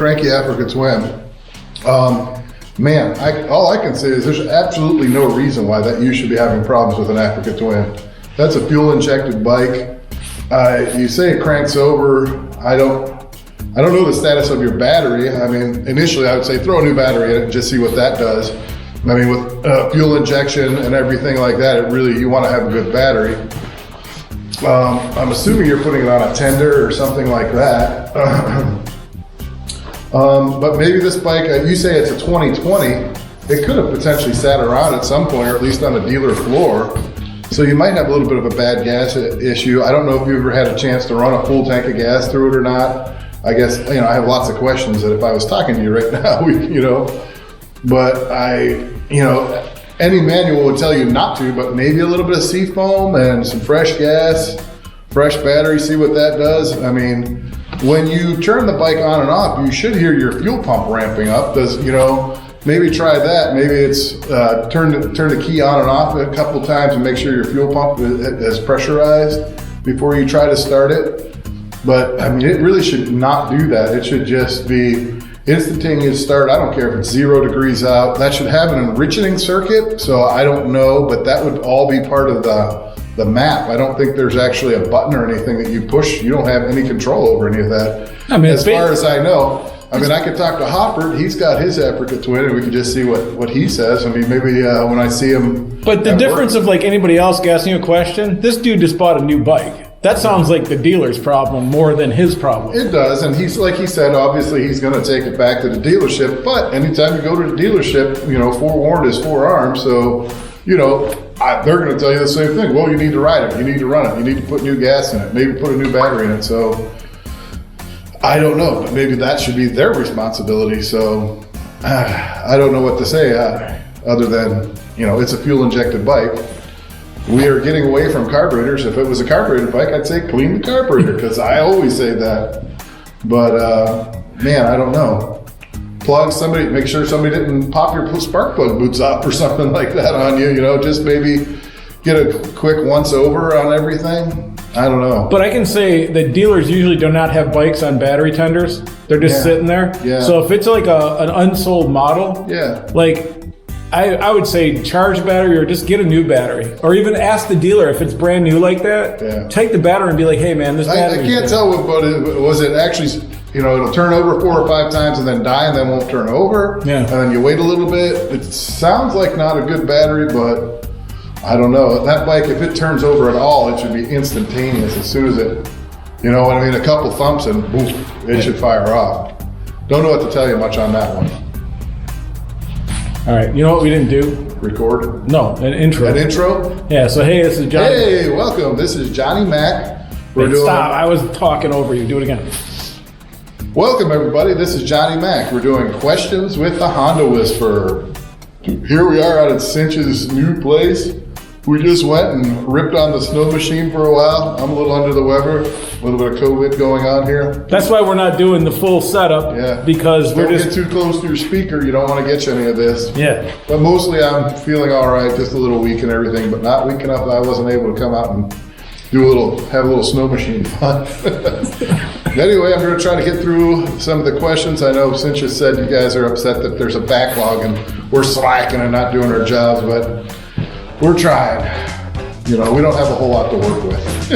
cranky Africa Twin. Man, all I can say is there's absolutely no reason why that you should be having problems with an Africa Twin. That's a fuel-injected bike. You say it cranks over. I don't know the status of your battery. I mean, initially I would say throw a new battery in it and just see what that does. I mean, with fuel injection and everything like that, you want to have a good battery. I'm assuming you're putting it on a tender or something like that. But maybe this bike, you say it's a 2020, it could have potentially sat around at some point, or at least on the dealer floor. So you might have a little bit of a bad gas issue. I don't know if you ever had a chance to run a full tank of gas through it or not. I guess, I have lots of questions that if I was talking to you right now, but any manual would tell you not to, but maybe a little bit of seafoam and some fresh gas, fresh battery, see what that does. I mean, when you turn the bike on and off, you should hear your fuel pump ramping up. Maybe try that. Maybe it's turn the key on and off a couple times and make sure your fuel pump is pressurized before you try to start it. But I mean, it really should not do that. It should just be instantaneous start. I don't care if it's 0 degrees out. That should have an enriching circuit. So I don't know, but that would all be part of the map. I don't think there's actually a button or anything that you push. You don't have any control over any of that. I mean, as far as I know. I mean, I could talk to Hoppert. He's got his Africa Twin, and we could just see what he says. I mean, maybe when I see him. But the difference of like anybody else asking a question, this dude just bought a new bike. That sounds like the dealer's problem more than his problem. It does, and he's like he said, obviously he's going to take it back to the dealership. But anytime you go to the dealership, forewarned is forearmed. So, they're going to tell you the same thing. Well, you need to ride it. You need to run it. You need to put new gas in it. Maybe put a new battery in it. So. I don't know, but maybe that should be their responsibility. So I don't know what to say other than, it's a fuel injected bike. We are getting away from carburetors. If it was a carbureted bike, I'd say clean the carburetor because I always say that. But man, I don't know. Make sure somebody didn't pop your spark plug boots off or something like that on you, just maybe get a quick once over on everything. I don't know. But I can say that dealers usually do not have bikes on battery tenders. They're just sitting there. Yeah. So if it's like an unsold model, I would say charge a battery or just get a new battery. Or even ask the dealer if it's brand new like that. Yeah. Take the battery and be like, hey man, this battery. I can't tell what was it actually, it'll turn over 4 or 5 times and then die and then won't turn over. Yeah. And then you wait a little bit. It sounds like not a good battery, but I don't know. That bike, if it turns over at all, it should be instantaneous as soon as it, a couple thumps and boom, it should fire off. Don't know what to tell you much on that one. All right, you know what we didn't do? Record? No, an intro. An intro? Yeah, so hey, this is Johnny. Hey, welcome. This is Johnny Mac. Stop, I was talking over you. Do it again. Welcome, everybody. This is Johnny Mac. We're doing questions with the Honda Whisperer. Here we are out at Cinch's new place. We just went and ripped on the snow machine for a while. I'm a little under the weather, a little bit of COVID going on here. That's why we're not doing the full setup. Yeah. Because don't get too close to your speaker. You don't want to get you any of this. Yeah. But mostly I'm feeling all right, just a little weak and everything, but not weak enough that I wasn't able to come out and have a little snow machine fun. Anyway, I'm going to try to get through some of the questions. I know Cinch has said you guys are upset that there's a backlog and we're slacking and not doing our jobs, but we're trying. We don't have a whole lot to work with.